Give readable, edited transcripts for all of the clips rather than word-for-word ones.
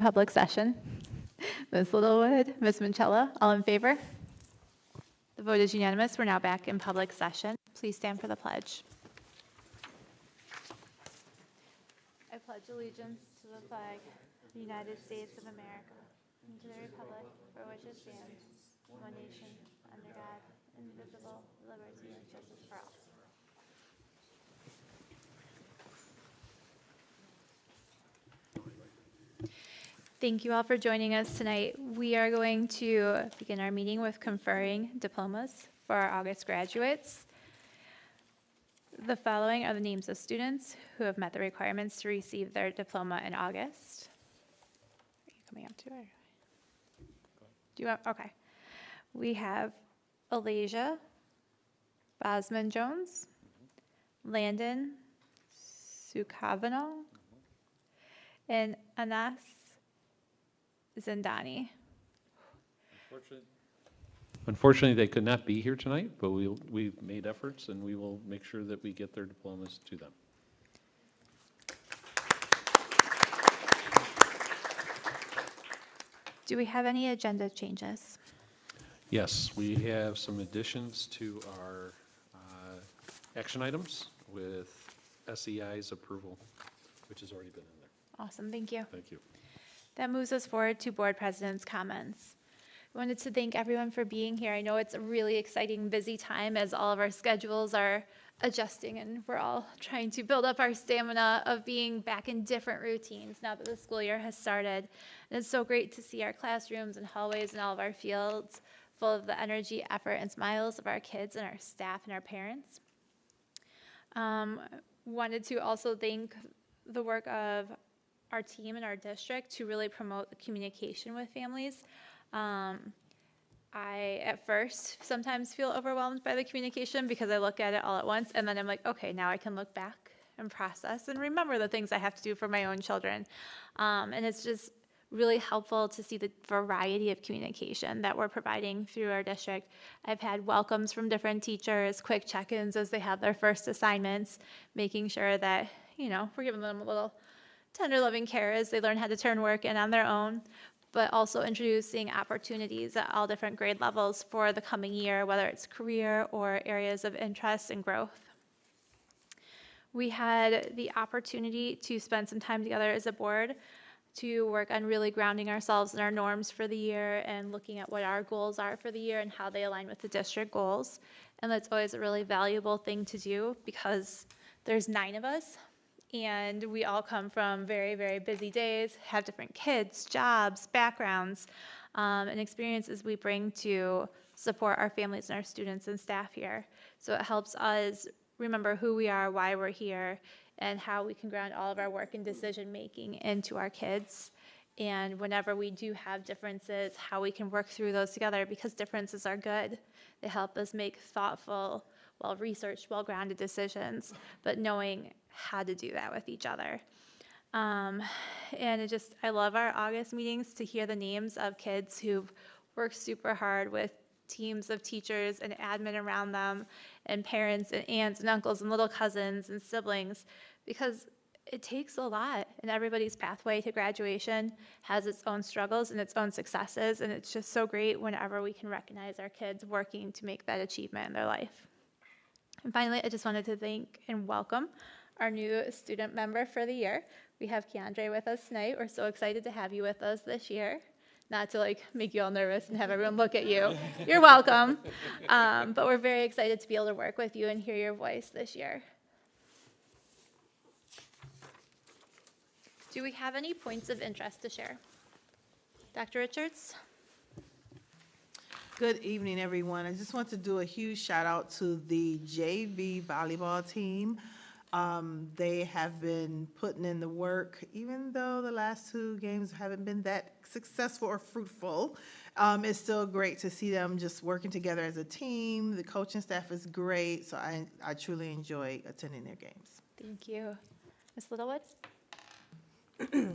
Public session. Ms. Littlewood, Ms. Manchella, all in favor? The vote is unanimous. We're now back in public session. Please stand for the pledge. I pledge allegiance to the flag of the United States of America and to the republic for which it stands, one nation, under God, indivisible, with liberty and justice for all. Thank you all for joining us tonight. We are going to begin our meeting with conferring diplomas for our August graduates. The following are the names of students who have met the requirements to receive their diploma in August. Are you coming up to it? Do you want? Okay. We have Alasia Bosman Jones, Landon Sukavano, and Anas Zindani. Unfortunately, they could not be here tonight, but we've made efforts, and we will make sure that we get their diplomas to them. Do we have any agenda changes? Yes, we have some additions to our action items with SEI's approval, which has already been in there. Awesome, thank you. Thank you. That moves us forward to board president's comments. I wanted to thank everyone for being here. I know it's a really exciting, busy time as all of our schedules are adjusting and we're all trying to build up our stamina of being back in different routines now that the school year has started. And it's so great to see our classrooms and hallways and all of our fields full of the energy, effort, and smiles of our kids and our staff and our parents. Wanted to also thank the work of our team and our district to really promote the communication with families. I, at first, sometimes feel overwhelmed by the communication because I look at it all at once, and then I'm like, okay, now I can look back and process and remember the things I have to do for my own children. And it's just really helpful to see the variety of communication that we're providing through our district. I've had welcomes from different teachers, quick check-ins as they have their first assignments, making sure that, we're giving them a little tender, loving care as they learn how to turn work in on their own, but also introducing opportunities at all different grade levels for the coming year, whether it's career or areas of interest and growth. We had the opportunity to spend some time together as a board to work on really grounding ourselves in our norms for the year and looking at what our goals are for the year and how they align with the district goals. And that's always a really valuable thing to do because there's 9 of us. And we all come from very, very busy days, have different kids, jobs, backgrounds, and experiences we bring to support our families and our students and staff here. So it helps us remember who we are, why we're here, and how we can ground all of our work and decision making into our kids. And whenever we do have differences, how we can work through those together, because differences are good. They help us make thoughtful, well-researched, well-grounded decisions, but knowing how to do that with each other. And I love our August meetings to hear the names of kids who've worked super hard with teams of teachers and admin around them, and parents and aunts and uncles and little cousins and siblings, because it takes a lot, and everybody's pathway to graduation has its own struggles and its own successes, and it's just so great whenever we can recognize our kids working to make that achievement in their life. And finally, I just wanted to thank and welcome our new student member for the year. We have Keandre with us tonight. We're so excited to have you with us this year. Not to make you all nervous and have everyone look at you. You're welcome. But we're very excited to be able to work with you and hear your voice this year. Do we have any points of interest to share? Dr. Richards? Good evening, everyone. I just want to do a huge shout out to the JV volleyball team. They have been putting in the work, even though the last 2 games haven't been that successful or fruitful. It's still great to see them just working together as a team. The coaching staff is great, so I truly enjoy attending their games. Thank you. Ms. Littlewood?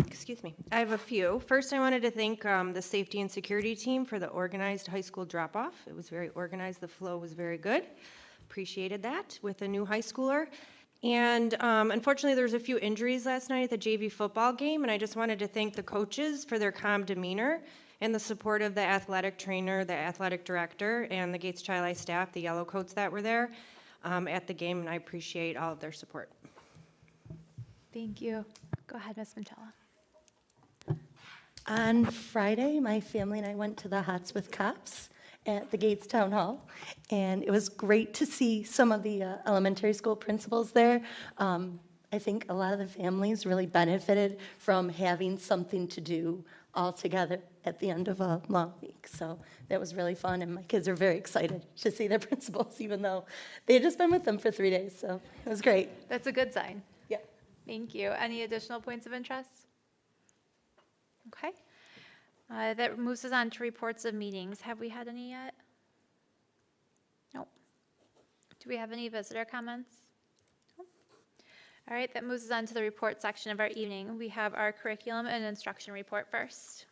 Excuse me. I have a few. First, I wanted to thank the safety and security team for the organized high school drop-off. It was very organized. The flow was very good. Appreciated that with a new high schooler. And unfortunately, there was a few injuries last night at the JV football game, and I just wanted to thank the coaches for their calm demeanor and the support of the athletic trainer, the athletic director, and the Gates Child staff, the yellow coats that were there at the game, and I appreciate all of their support. Thank you. Go ahead, Ms. Manchella. On Friday, my family and I went to the Hots with Cops at the Gates Town Hall, and it was great to see some of the elementary school principals there. I think a lot of the families really benefited from having something to do all together at the end of a long week. So that was really fun, and my kids are very excited to see their principals, even though they had just been with them for 3 days. So it was great. That's a good sign. Yeah. Thank you. Any additional points of interest? Okay. That moves us on to reports of meetings. Have we had any yet? Nope. Do we have any visitor comments? Nope. All right, that moves us on to the report section of our evening. We have our curriculum and instruction report first.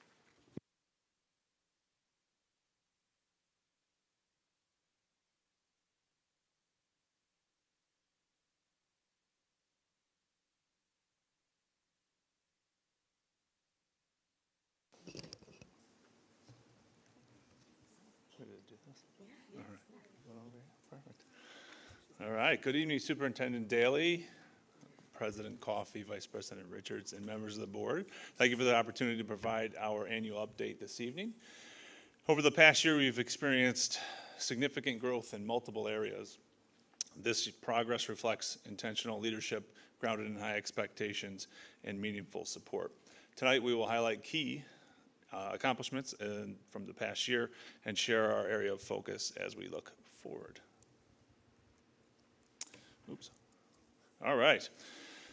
All right, good evening, Superintendent Daly, President Coffey, Vice President Richards, and members of the board. Thank you for the opportunity to provide our annual update this evening. Over the past year, we've experienced significant growth in multiple areas. This progress reflects intentional leadership grounded in high expectations and meaningful support. Tonight, we will highlight key accomplishments from the past year and share our area of focus as we look forward. Oops. All right.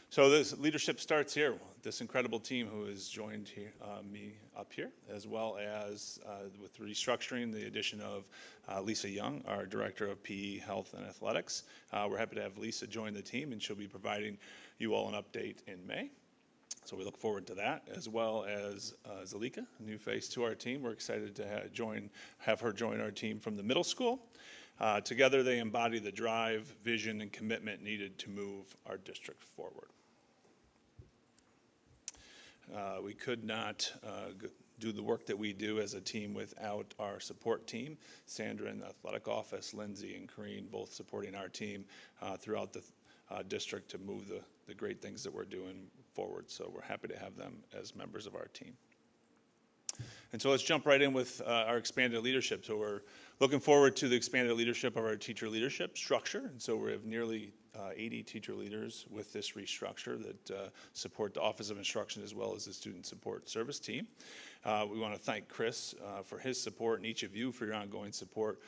So this leadership starts here. This incredible team who has joined here, me up here, as well as with restructuring, the addition of Lisa Young, our Director of PE, Health, and Athletics. We're happy to have Lisa join the team, and she'll be providing you all an update in May. So we look forward to that, as well as Zalika, a new face to our team. We're excited to have her join our team from the middle school. Together, they embody the drive, vision, and commitment needed to move our district forward. We could not do the work that we do as a team without our support team. Sandra in the athletic office, Lindsay and Kareen both supporting our team throughout the district to move the great things that we're doing forward. So we're happy to have them as members of our team. And so let's jump right in with our expanded leadership. So we're looking forward to the expanded leadership of our teacher leadership structure. And so we have nearly 80 teacher leaders with this restructure that support the Office of Instruction as well as the Student Support Service team. We want to thank Chris for his support and each of you for your ongoing support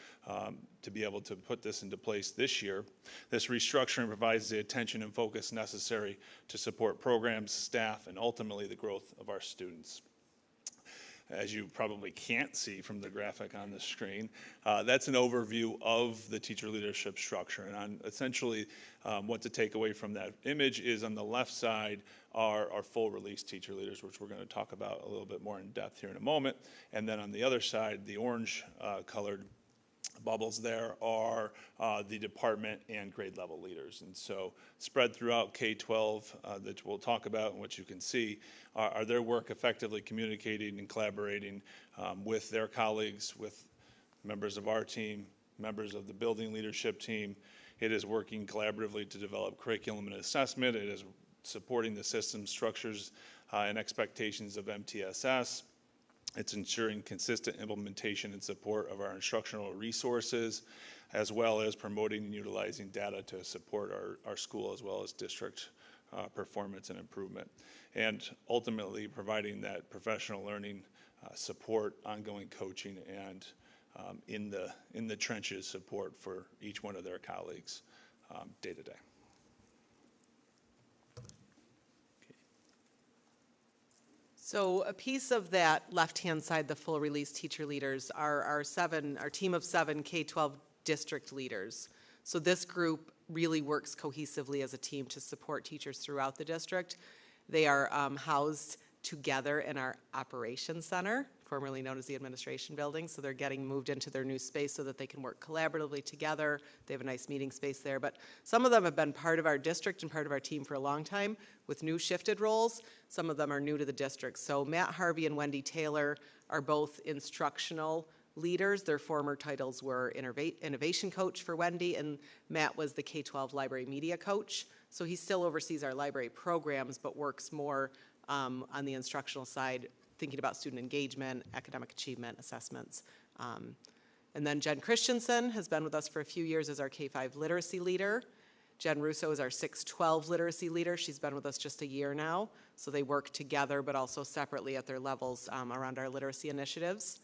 to be able to put this into place this year. This restructuring provides the attention and focus necessary to support programs, staff, and ultimately the growth of our students. As you probably can't see from the graphic on the screen, that's an overview of the teacher leadership structure. And essentially what to take away from that image is on the left side are our full release teacher leaders, which we're going to talk about a little bit more in depth here in a moment. And then on the other side, the orange colored bubbles there are the department and grade level leaders. And so spread throughout K-12 that we'll talk about and what you can see are their work effectively communicating and collaborating with their colleagues, with members of our team, members of the building leadership team. It is working collaboratively to develop curriculum and assessment. It is supporting the system structures and expectations of MTSS. It's ensuring consistent implementation and support of our instructional resources, as well as promoting and utilizing data to support our school as well as district performance and improvement. And ultimately providing that professional learning support, ongoing coaching, and in the trenches support for each one of their colleagues day to day. So a piece of that left-hand side, the full release teacher leaders, are our team of 7 K-12 district leaders. So this group really works cohesively as a team to support teachers throughout the district. They are housed together in our operations center, formerly known as the administration building. So they're getting moved into their new space so that they can work collaboratively together. They have a nice meeting space there. But some of them have been part of our district and part of our team for a long time with new shifted roles. Some of them are new to the district. So Matt Harvey and Wendy Taylor are both instructional leaders. Their former titles were innovation coach for Wendy, and Matt was the K-12 library media coach. So he still oversees our library programs, but works more on the instructional side, thinking about student engagement, academic achievement, assessments. And then Jen Christensen has been with us for a few years as our K-5 literacy leader. Jen Russo is our 6-12 literacy leader. She's been with us just a year now. So they work together, but also separately at their levels around our literacy initiatives.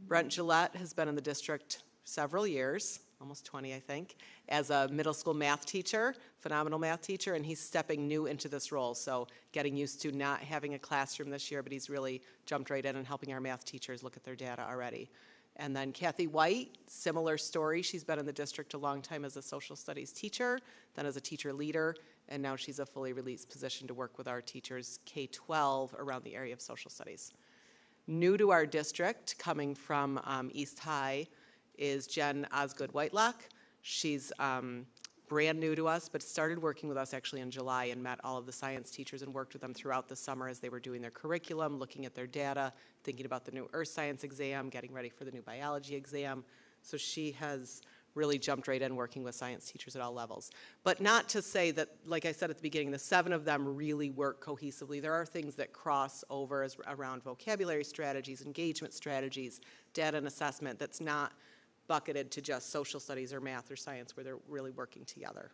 Brent Gillette has been in the district several years, almost 20, I think, as a middle school math teacher, phenomenal math teacher, and he's stepping new into this role. So getting used to not having a classroom this year, but he's really jumped right in and helping our math teachers look at their data already. And then Kathy White, similar story. She's been in the district a long time as a social studies teacher, then as a teacher leader, and now she's a fully released position to work with our teachers K-12 around the area of social studies. New to our district, coming from East High, is Jen Osgood-Whitelock. She's brand new to us, but started working with us actually in July and met all of the science teachers and worked with them throughout the summer as they were doing their curriculum, looking at their data, thinking about the new earth science exam, getting ready for the new biology exam. So she has really jumped right in working with science teachers at all levels. But not to say that, like I said at the beginning, the 7 of them really work cohesively. There are things that cross over around vocabulary strategies, engagement strategies, data and assessment that's not bucketed to just social studies or math or science, where they're really working together.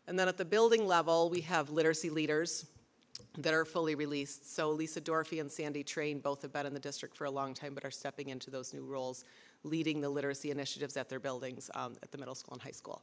And then at the building level, we have literacy leaders that are fully released. So Lisa Dorfy and Sandy Train both have been in the district for a long time, but are stepping into those new roles, leading the literacy initiatives at their buildings at the middle school and high school.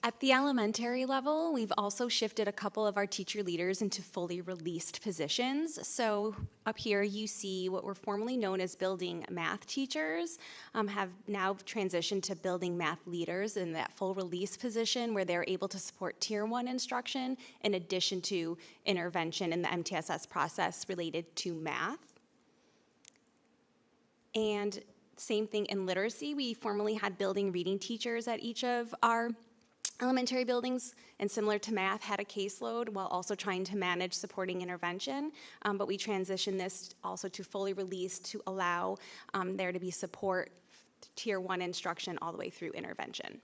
At the elementary level, we've also shifted a couple of our teacher leaders into fully released positions. So up here you see what were formerly known as building math teachers have now transitioned to building math leaders in that full release position where they're able to support Tier 1 instruction in addition to intervention in the MTSS process related to math. And same thing in literacy. We formerly had building reading teachers at each of our elementary buildings, and similar to math, had a caseload while also trying to manage supporting intervention, but we transitioned this also to fully released to allow there to be support Tier 1 instruction all the way through intervention.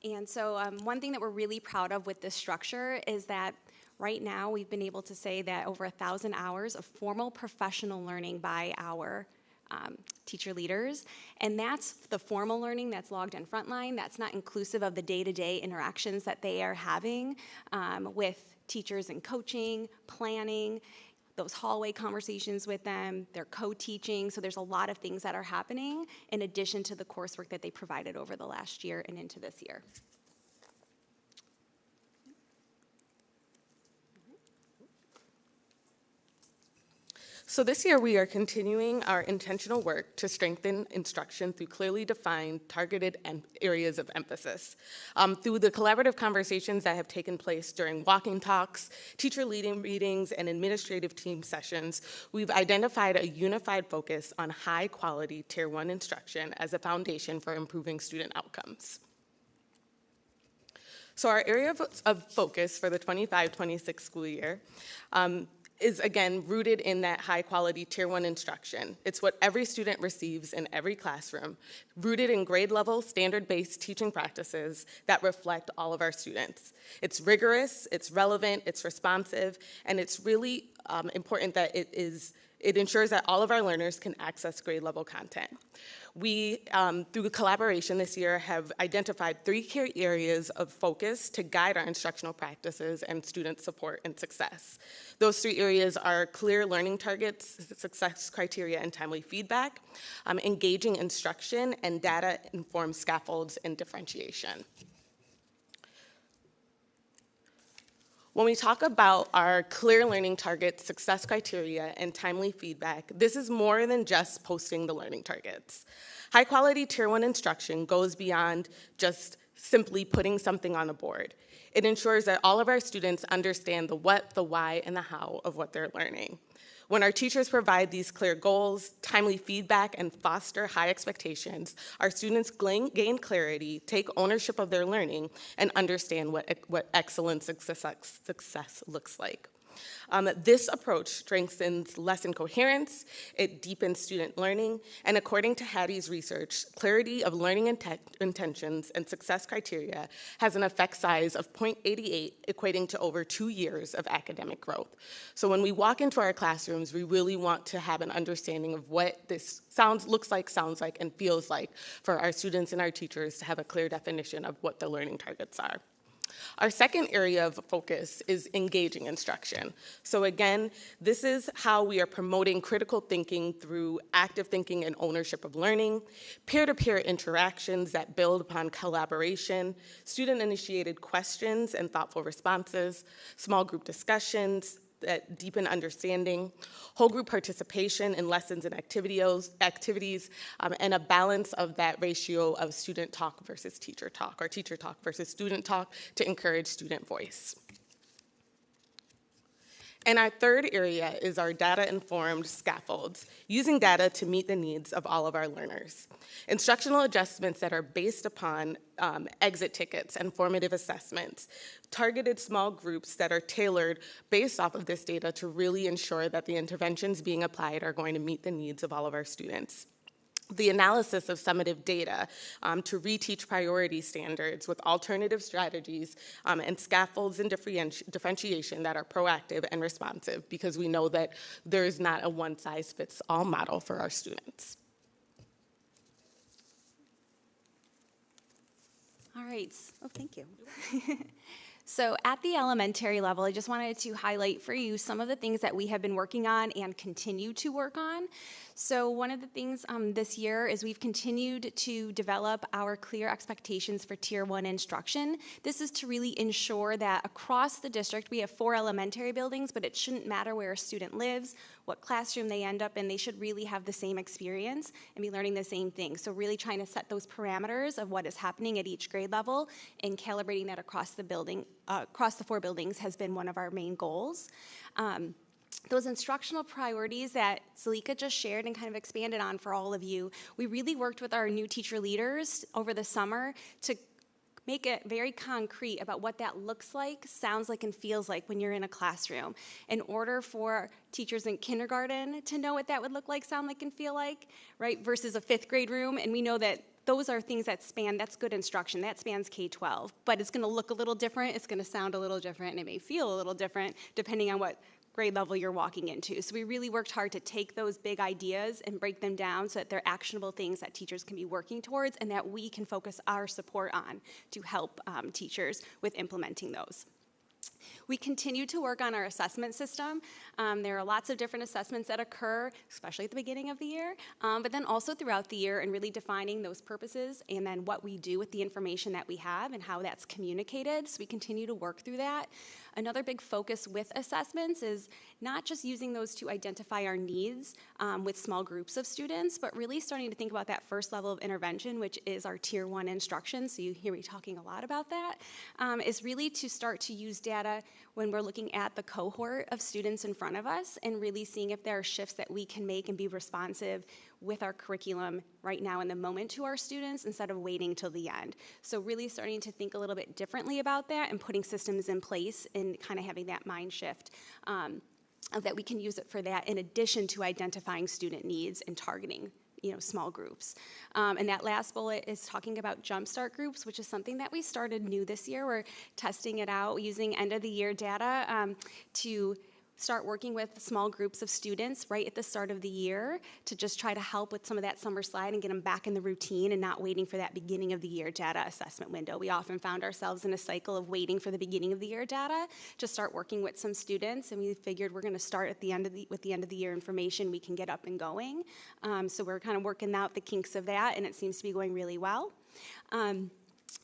And so one thing that we're really proud of with this structure is that right now we've been able to say that over 1,000 hours of formal professional learning by our teacher leaders, and that's the formal learning that's logged in Frontline. That's not inclusive of the day-to-day interactions that they are having with teachers and coaching, planning, those hallway conversations with them, they're co-teaching, so there's a lot of things that are happening in addition to the coursework that they provided over the last year and into this year. So this year we are continuing our intentional work to strengthen instruction through clearly defined, targeted areas of emphasis. Through the collaborative conversations that have taken place during walking talks, teacher leading meetings, and administrative team sessions, we've identified a unified focus on high quality Tier 1 instruction as a foundation for improving student outcomes. So our area of focus for the 25-26 school year is again rooted in that high quality Tier 1 instruction. It's what every student receives in every classroom, rooted in grade level standard-based teaching practices that reflect all of our students. It's rigorous, it's relevant, it's responsive, and it's really important that it ensures that all of our learners can access grade level content. We, through collaboration this year, have identified 3 key areas of focus to guide our instructional practices and student support and success. Those 3 areas are clear learning targets, success criteria, and timely feedback, engaging instruction, and data-informed scaffolds and differentiation. When we talk about our clear learning targets, success criteria, and timely feedback, this is more than just posting the learning targets. High-quality Tier 1 instruction goes beyond just simply putting something on a board. It ensures that all of our students understand the what, the why, and the how of what they're learning. When our teachers provide these clear goals, timely feedback, and foster high expectations, our students gain clarity, take ownership of their learning, and understand what excellent success looks like. This approach strengthens lesson coherence, it deepens student learning, and according to Hattie's research, clarity of learning intentions and success criteria has an effect size of 0.88, equating to over 2 years of academic growth. So when we walk into our classrooms, we really want to have an understanding of what this looks like, sounds like, and feels like for our students and our teachers to have a clear definition of what the learning targets are. Our second area of focus is engaging instruction. So again, this is how we are promoting critical thinking through active thinking and ownership of learning, peer-to-peer interactions that build upon collaboration, student-initiated questions and thoughtful responses, small group discussions that deepen understanding, whole group participation in lessons and activities, and a balance of that ratio of student talk versus teacher talk, or teacher talk versus student talk to encourage student voice. And our third area is our data-informed scaffolds, using data to meet the needs of all of our learners. Instructional adjustments that are based upon exit tickets and formative assessments, targeted small groups that are tailored based off of this data to really ensure that the interventions being applied are going to meet the needs of all of our students. The analysis of summative data to reteach priority standards with alternative strategies and scaffolds and differentiation that are proactive and responsive, because we know that there is not a one-size-fits-all model for our students. All right. Oh, thank you. So at the elementary level, I just wanted to highlight for you some of the things that we have been working on and continue to work on. So one of the things this year is we've continued to develop our clear expectations for Tier 1 instruction. This is to really ensure that across the district, we have 4 elementary buildings, but it shouldn't matter where a student lives, what classroom they end up in, they should really have the same experience and be learning the same thing. So really trying to set those parameters of what is happening at each grade level and calibrating that across the building, across the 4 buildings has been one of our main goals. Those instructional priorities that Zalika just shared and kind of expanded on for all of you, we really worked with our new teacher leaders over the summer to make it very concrete about what that looks like, sounds like, and feels like when you're in a classroom. In order for teachers in kindergarten to know what that would look like, sound like, and feel like, right, versus a 5th grade room, and we know that those are things that span, that's good instruction, that spans K-12, but it's gonna look a little different, it's gonna sound a little different, and it may feel a little different depending on what grade level you're walking into. So we really worked hard to take those big ideas and break them down so that they're actionable things that teachers can be working towards and that we can focus our support on to help teachers with implementing those. We continue to work on our assessment system. There are lots of different assessments that occur, especially at the beginning of the year, but then also throughout the year, and really defining those purposes and then what we do with the information that we have and how that's communicated. So we continue to work through that. Another big focus with assessments is not just using those to identify our needs with small groups of students, but really starting to think about that first level of intervention, which is our Tier 1 instruction. So you hear me talking a lot about that, is really to start to use data when we're looking at the cohort of students in front of us and really seeing if there are shifts that we can make and be responsive with our curriculum right now in the moment to our students instead of waiting till the end. So really starting to think a little bit differently about that and putting systems in place and kind of having that mind shift that we can use it for that in addition to identifying student needs and targeting small groups. And that last bullet is talking about jumpstart groups, which is something that we started new this year. We're testing it out using end of the year data to start working with small groups of students right at the start of the year to just try to help with some of that summer slide and get them back in the routine and not waiting for that beginning of the year data assessment window. We often found ourselves in a cycle of waiting for the beginning of the year data to start working with some students, and we figured we're going to start at the end of with the end of the year information we can get up and going. So we're kind of working out the kinks of that, and it seems to be going really well.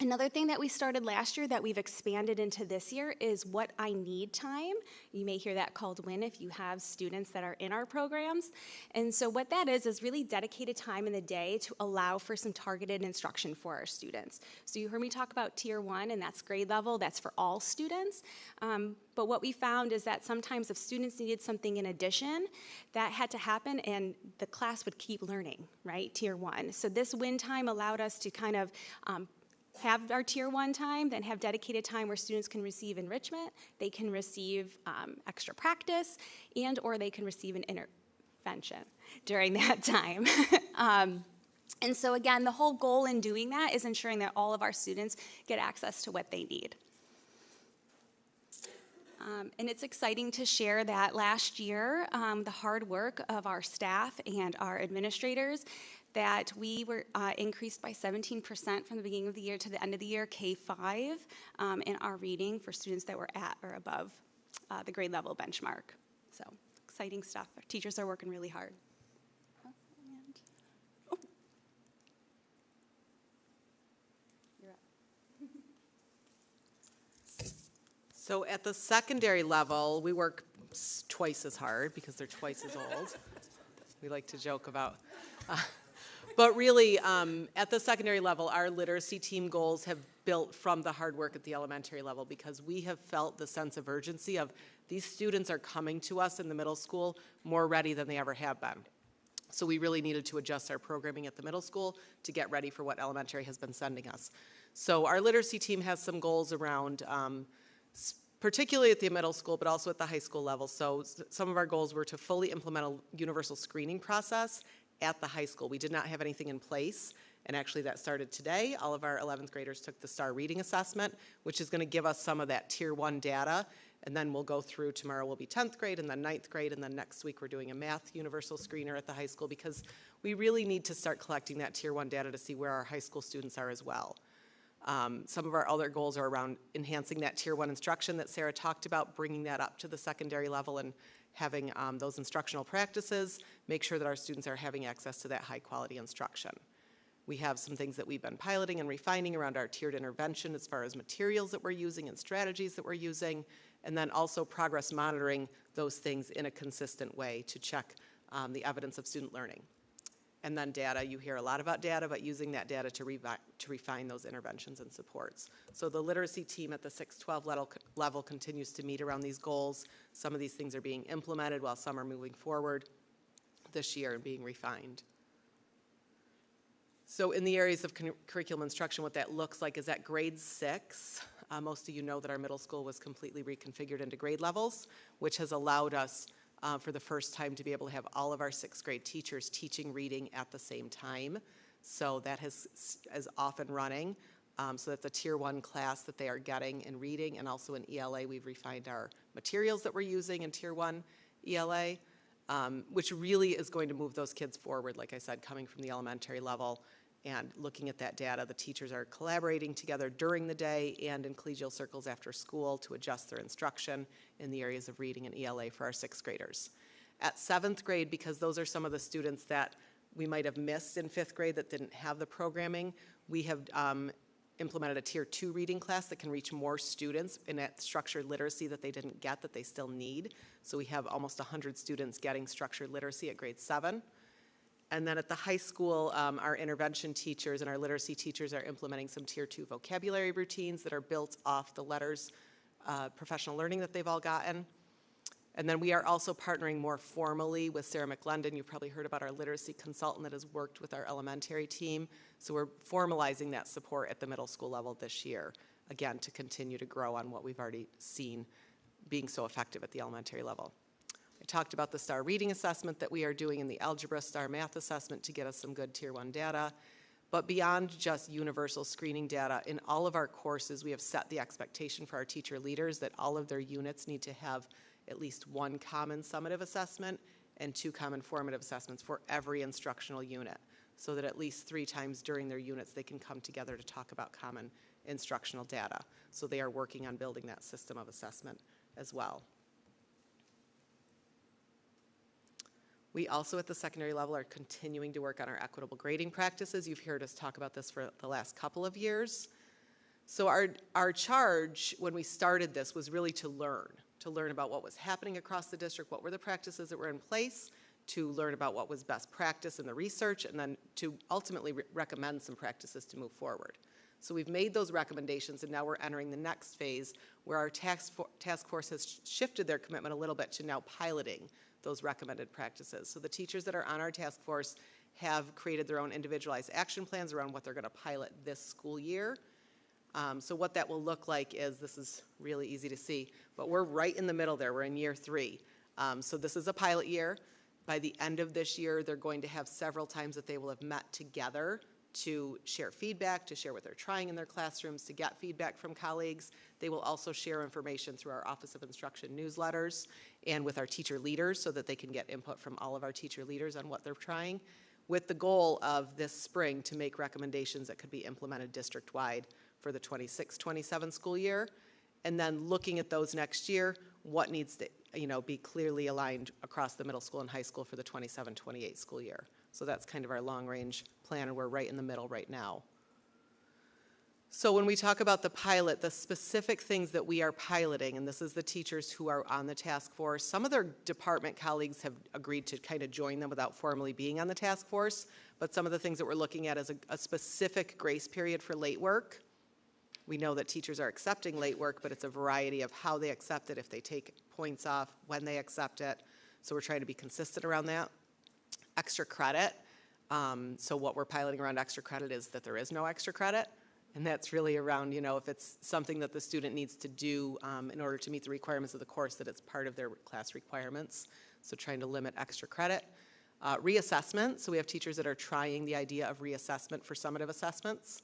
Another thing that we started last year that we've expanded into this year is what I need time. You may hear that called WIN if you have students that are in our programs. And so what that is really dedicated time in the day to allow for some targeted instruction for our students. So you heard me talk about Tier 1, and that's grade level. That's for all students. But what we found is that sometimes if students needed something in addition, that had to happen, and the class would keep learning, right? Tier 1. So this WIN time allowed us to kind of have our Tier 1 time, then have dedicated time where students can receive enrichment, they can receive extra practice, and or they can receive an intervention during that time. And so again, the whole goal in doing that is ensuring that all of our students get access to what they need. And it's exciting to share that last year, the hard work of our staff and our administrators, that we were increased by 17% from the beginning of the year to the end of the year, K-5, in our reading for students that were at or above the grade level benchmark. So exciting stuff. Our teachers are working really hard. So at the secondary level, we work twice as hard because they're twice as old. We like to joke about. But really, at the secondary level, our literacy team goals have built from the hard work at the elementary level, because we have felt the sense of urgency of these students are coming to us in the middle school more ready than they ever have been. So we really needed to adjust our programming at the middle school to get ready for what elementary has been sending us. So our literacy team has some goals around particularly at the middle school, but also at the high school level. So some of our goals were to fully implement a universal screening process at the high school. We did not have anything in place, and actually that started today. All of our 11th graders took the STAR reading assessment, which is going to give us some of that Tier 1 data, and then we'll go through, tomorrow will be 10th grade, and then 9th grade, and then next week we're doing a math universal screener at the high school, because we really need to start collecting that Tier 1 data to see where our high school students are as well. Some of our other goals are around enhancing that Tier 1 instruction that Sarah talked about, bringing that up to the secondary level and having those instructional practices, make sure that our students are having access to that high quality instruction. We have some things that we've been piloting and refining around our tiered intervention as far as materials that we're using and strategies that we're using, and then also progress monitoring those things in a consistent way to check the evidence of student learning. And then data, you hear a lot about data, but using that data to refine those interventions and supports. So the literacy team at the 6-12 level continues to meet around these goals. Some of these things are being implemented while some are moving forward this year and being refined. So in the areas of curriculum instruction, what that looks like is at grade 6, most of you know that our middle school was completely reconfigured into grade levels, which has allowed us for the first time to be able to have all of our 6th grade teachers teaching reading at the same time. So that is off and running. So that's a Tier 1 class that they are getting in reading, and also in ELA we've refined our materials that we're using in Tier 1 ELA, which really is going to move those kids forward, like I said, coming from the elementary level and looking at that data. The teachers are collaborating together during the day and in collegial circles after school to adjust their instruction in the areas of reading and ELA for our 6th graders. At 7th grade, because those are some of the students that we might have missed in 5th grade that didn't have the programming, we have implemented a Tier 2 reading class that can reach more students in that structured literacy that they didn't get that they still need. So we have almost 100 students getting structured literacy at grade 7. And then at the high school, our intervention teachers and our literacy teachers are implementing some Tier 2 vocabulary routines that are built off the letters professional learning that they've all gotten. And then we are also partnering more formally with Sarah McLendon. You've probably heard about our literacy consultant that has worked with our elementary team. So we're formalizing that support at the middle school level this year, again, to continue to grow on what we've already seen being so effective at the elementary level. I talked about the STAR reading assessment that we are doing in the algebra STAR math assessment to get us some good Tier 1 data. But beyond just universal screening data, in all of our courses, we have set the expectation for our teacher leaders that all of their units need to have at least one common summative assessment and 2 common formative assessments for every instructional unit, so that at least 3 times during their units they can come together to talk about common instructional data. So they are working on building that system of assessment as well. We also at the secondary level are continuing to work on our equitable grading practices. You've heard us talk about this for the last couple of years. So our charge when we started this was really to learn about what was happening across the district, what were the practices that were in place, to learn about what was best practice in the research, and then to ultimately recommend some practices to move forward. So we've made those recommendations, and now we're entering the next phase where our task force has shifted their commitment a little bit to now piloting those recommended practices. So the teachers that are on our task force have created their own individualized action plans around what they're going to pilot this school year. So what that will look like is, this is really easy to see, but we're right in the middle there. We're in year 3. So this is a pilot year. By the end of this year, they're going to have several times that they will have met together to share feedback, to share what they're trying in their classrooms, to get feedback from colleagues. They will also share information through our Office of Instruction newsletters and with our teacher leaders so that they can get input from all of our teacher leaders on what they're trying, with the goal of this spring to make recommendations that could be implemented district-wide for the 26-27 school year. And then looking at those next year, what needs to be clearly aligned across the middle school and high school for the 27-28 school year. So that's kind of our long-range plan, and we're right in the middle right now. So when we talk about the pilot, the specific things that we are piloting, and this is the teachers who are on the task force, some of their department colleagues have agreed to kind of join them without formally being on the task force, but some of the things that we're looking at is a specific grace period for late work. We know that teachers are accepting late work, but it's a variety of how they accept it, if they take points off, when they accept it. So we're trying to be consistent around that. Extra credit. So what we're piloting around extra credit is that there is no extra credit. And that's really around, if it's something that the student needs to do in order to meet the requirements of the course, that it's part of their class requirements. So trying to limit extra credit. Reassessment. So we have teachers that are trying the idea of reassessment for summative assessments.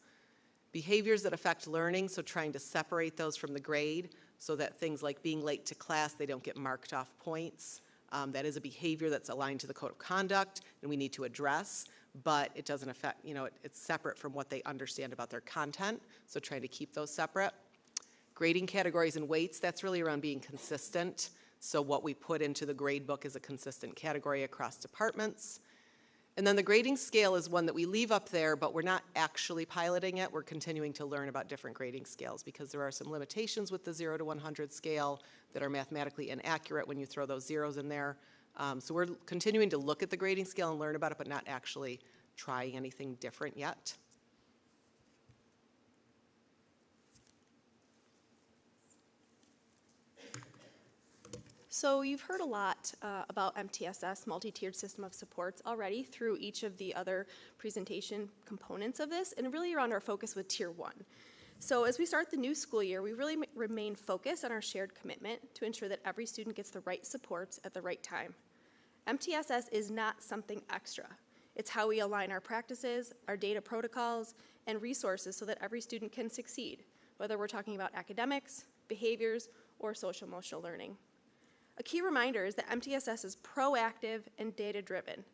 Behaviors that affect learning, so trying to separate those from the grade so that things like being late to class, they don't get marked off points. That is a behavior that's aligned to the code of conduct and we need to address, but it doesn't affect, it's separate from what they understand about their content, so trying to keep those separate. Grading categories and weights, that's really around being consistent. So what we put into the grade book is a consistent category across departments. And then the grading scale is one that we leave up there, but we're not actually piloting it. We're continuing to learn about different grading scales because there are some limitations with the 0 to 100 scale that are mathematically inaccurate when you throw those zeros in there. So we're continuing to look at the grading scale and learn about it, but not actually trying anything different yet. So you've heard a lot about MTSS, multi-tiered system of supports, already through each of the other presentation components of this, and really around our focus with Tier 1. So as we start the new school year, we really remain focused on our shared commitment to ensure that every student gets the right supports at the right time. MTSS is not something extra. It's how we align our practices, our data protocols, and resources so that every student can succeed, whether we're talking about academics, behaviors, or social-emotional learning. A key reminder is that MTSS is proactive and data-driven.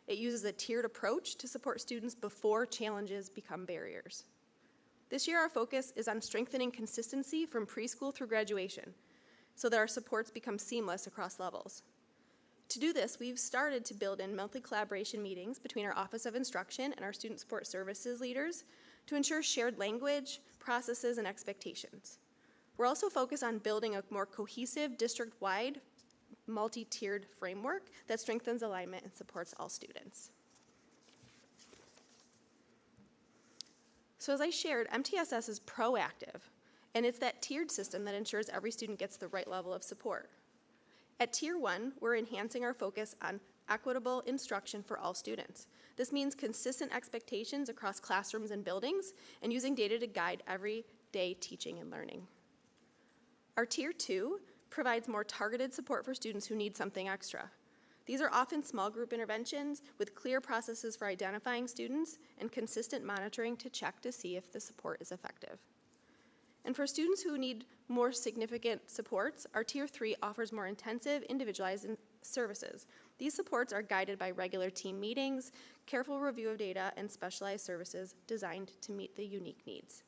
It uses a tiered approach to support students before challenges become barriers. This year, our focus is on strengthening consistency from preschool through graduation so that our supports become seamless across levels. To do this, we've started to build in monthly collaboration meetings between our Office of Instruction and our Student Support Services leaders to ensure shared language, processes, and expectations. We're also focused on building a more cohesive, district-wide, multi-tiered framework that strengthens alignment and supports all students. So as I shared, MTSS is proactive, and it's that tiered system that ensures every student gets the right level of support. At Tier 1, we're enhancing our focus on equitable instruction for all students. This means consistent expectations across classrooms and buildings, and using data to guide everyday teaching and learning. Our Tier 2 provides more targeted support for students who need something extra. These are often small group interventions with clear processes for identifying students and consistent monitoring to check to see if the support is effective. And for students who need more significant supports, our Tier 3 offers more intensive, individualized services. These supports are guided by regular team meetings, careful review of data, and specialized services designed to meet the unique needs.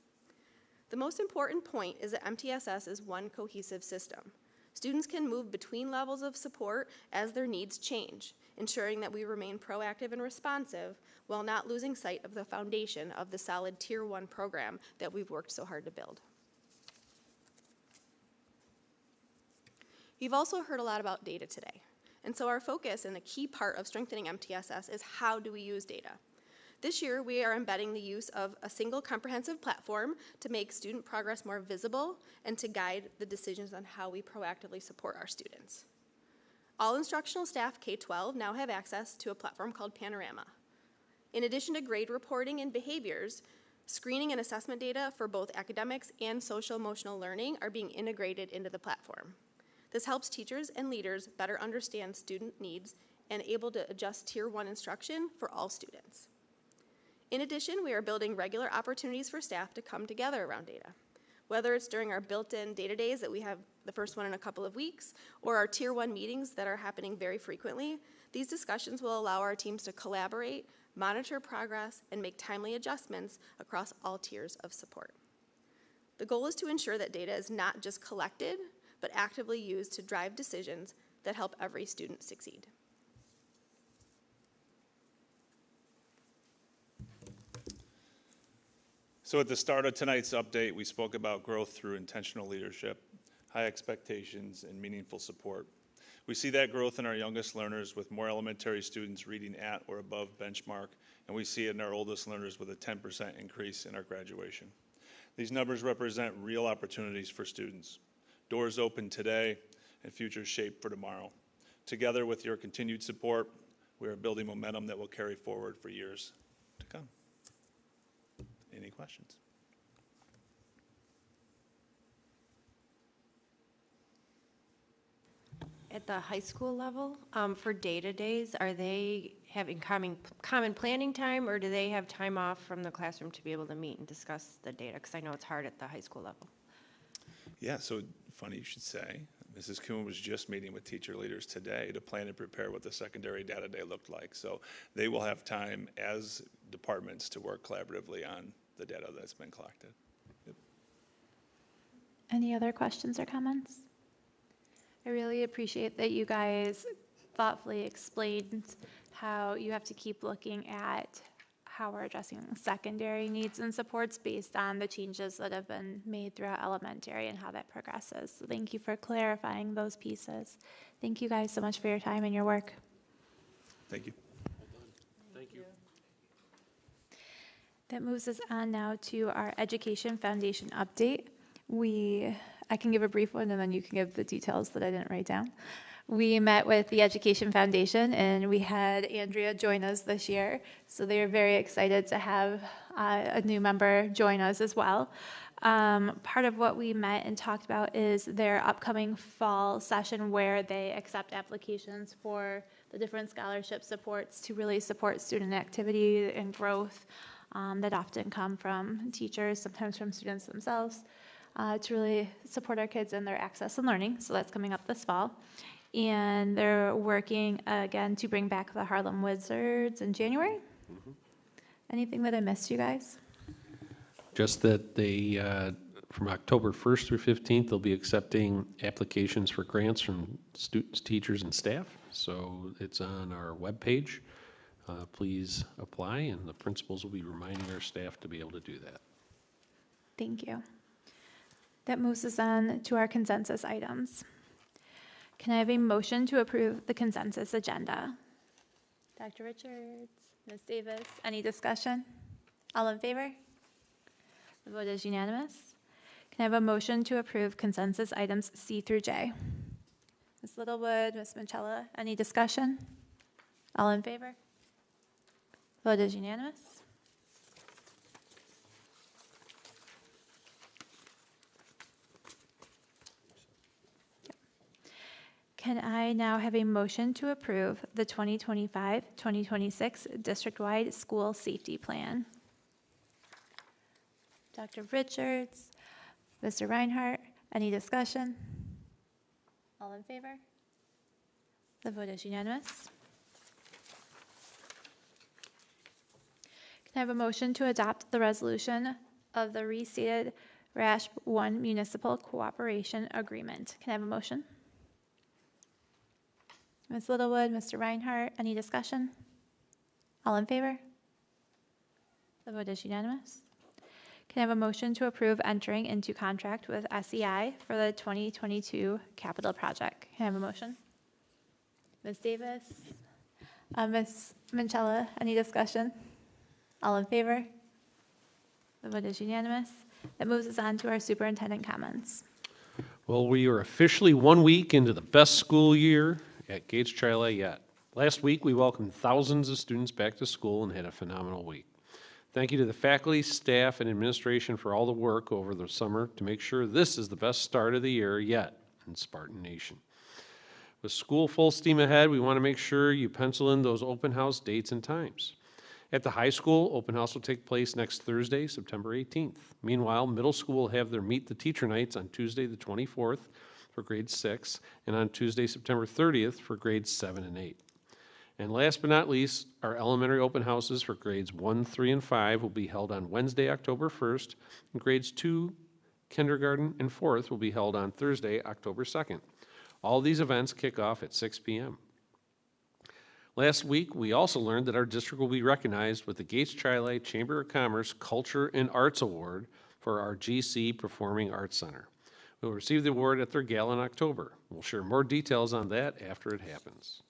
The most important point is that MTSS is one cohesive system. Students can move between levels of support as their needs change, ensuring that we remain proactive and responsive while not losing sight of the foundation of the solid Tier 1 program that we've worked so hard to build. You've also heard a lot about data today. And so our focus and the key part of strengthening MTSS is how do we use data? This year, we are embedding the use of a single comprehensive platform to make student progress more visible and to guide the decisions on how we proactively support our students. All instructional staff K-12 now have access to a platform called Panorama. In addition to grade reporting and behaviors, screening and assessment data for both academics and social-emotional learning are being integrated into the platform. This helps teachers and leaders better understand student needs and able to adjust Tier 1 instruction for all students. In addition, we are building regular opportunities for staff to come together around data. Whether it's during our built-in data days that we have the first one in a couple of weeks, or our Tier 1 meetings that are happening very frequently, these discussions will allow our teams to collaborate, monitor progress, and make timely adjustments across all tiers of support. The goal is to ensure that data is not just collected, but actively used to drive decisions that help every student succeed. So at the start of tonight's update, we spoke about growth through intentional leadership, high expectations, and meaningful support. We see that growth in our youngest learners with more elementary students reading at or above benchmark, and we see it in our oldest learners with a 10% increase in our graduation. These numbers represent real opportunities for students. Doors open today and futures shaped for tomorrow. Together with your continued support, we are building momentum that will carry forward for years to come. Any questions? At the high school level, for data days, are they having common planning time, or do they have time off from the classroom to be able to meet and discuss the data? Because I know it's hard at the high school level. Yeah, so funny you should say. Mrs. Kuhn was just meeting with teacher leaders today to plan and prepare what the secondary data day looked like. So they will have time as departments to work collaboratively on the data that's been collected. Yep. Any other questions or comments? I really appreciate that you guys thoughtfully explained how you have to keep looking at how we're addressing secondary needs and supports based on the changes that have been made throughout elementary and how that progresses. So thank you for clarifying those pieces. Thank you guys so much for your time and your work. Thank you. Thank you. That moves us on now to our Education Foundation update. I can give a brief one and then you can give the details that I didn't write down. We met with the Education Foundation and we had Andrea join us this year. So they're very excited to have a new member join us as well. Part of what we met and talked about is their upcoming fall session where they accept applications for the different scholarship supports to really support student activity and growth that often come from teachers, sometimes from students themselves, to really support our kids in their access and learning. So that's coming up this fall. And they're working again to bring back the Harlem Wizards in January. Mm-hmm. Anything that I missed, you guys? Just that they, from October 1st through 15th, they'll be accepting applications for grants from students, teachers, and staff. So it's on our webpage. Please apply, and the principals will be reminding our staff to be able to do that. Thank you. That moves us on to our consensus items. Can I have a motion to approve the consensus agenda? Dr. Richards, Ms. Davis, any discussion? All in favor? The vote is unanimous. Can I have a motion to approve consensus items C through J? Ms. Littlewood, Ms. Manchella, any discussion? All in favor? Vote is unanimous. Can I now have a motion to approve the 2025-2026 district-wide school safety plan? Dr. Richards, Mr. Reinhardt, any discussion? All in favor? The vote is unanimous. Can I have a motion to adopt the resolution of the restated RASP 1 Municipal Cooperation Agreement? Can I have a motion? Ms. Littlewood, Mr. Reinhardt, any discussion? All in favor? The vote is unanimous. Can I have a motion to approve entering into contract with SEI for the 2022 capital project? Can I have a motion? Ms. Davis? Ms. Manchella, any discussion? All in favor? The vote is unanimous. That moves us on to our superintendent comments. Well, we are officially 1 week into the best school year at Gates Tri yet. Last week, we welcomed thousands of students back to school and had a phenomenal week. Thank you to the faculty, staff, and administration for all the work over the summer to make sure this is the best start of the year yet in Spartan Nation. With school full steam ahead, we want to make sure you pencil in those open house dates and times. At the high school, open house will take place next Thursday, September 18th. Meanwhile, middle school will have their Meet the Teacher Nights on Tuesday, the 24th for grades 6, and on Tuesday, September 30th for grades 7 and 8. And last but not least, our elementary open houses for grades 1, 3, and 5 will be held on Wednesday, October 1st, and grades 2, kindergarten, and 4th will be held on Thursday, October 2nd. All these events kick off at 6 p.m. Last week, we also learned that our district will be recognized with the Gates Tri Chamber of Commerce Culture and Arts Award for our GC Performing Arts Center. We will receive the award at their gala in October. We'll share more details on that after it happens.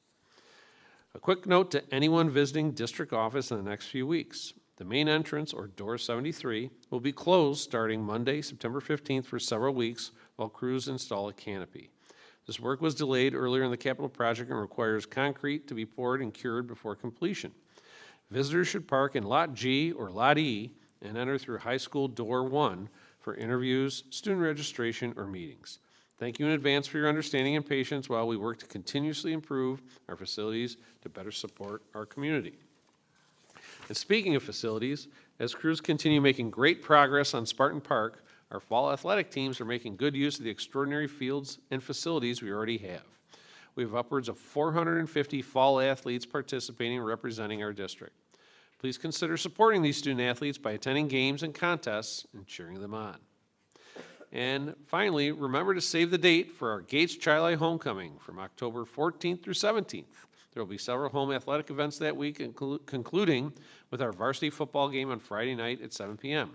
A quick note to anyone visiting district office in the next few weeks. The main entrance, or door 73, will be closed starting Monday, September 15th for several weeks while crews install a canopy. This work was delayed earlier in the capital project and requires concrete to be poured and cured before completion. Visitors should park in Lot G or Lot E and enter through High School Door 1 for interviews, student registration, or meetings. Thank you in advance for your understanding and patience while we work to continuously improve our facilities to better support our community. And speaking of facilities, as crews continue making great progress on Spartan Park, our fall athletic teams are making good use of the extraordinary fields and facilities we already have. We have upwards of 450 fall athletes participating and representing our district. Please consider supporting these student athletes by attending games and contests and cheering them on. And finally, remember to save the date for our Gates Tri Homecoming from October 14th through 17th. There will be several home athletic events that week, concluding with our varsity football game on Friday night at 7 p.m.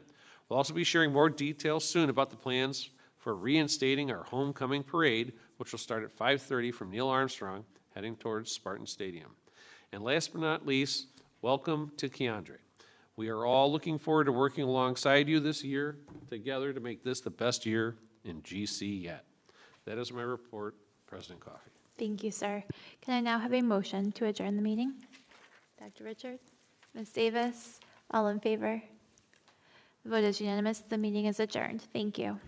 We'll also be sharing more details soon about the plans for reinstating our homecoming parade, which will start at 5:30 from Neil Armstrong, heading towards Spartan Stadium. And last but not least, welcome to Keandre. We are all looking forward to working alongside you this year together to make this the best year in GC yet. That is my report, President Coffey. Thank you, sir. Can I now have a motion to adjourn the meeting? Dr. Richards? Ms. Davis? All in favor? The vote is unanimous. The meeting is adjourned. Thank you.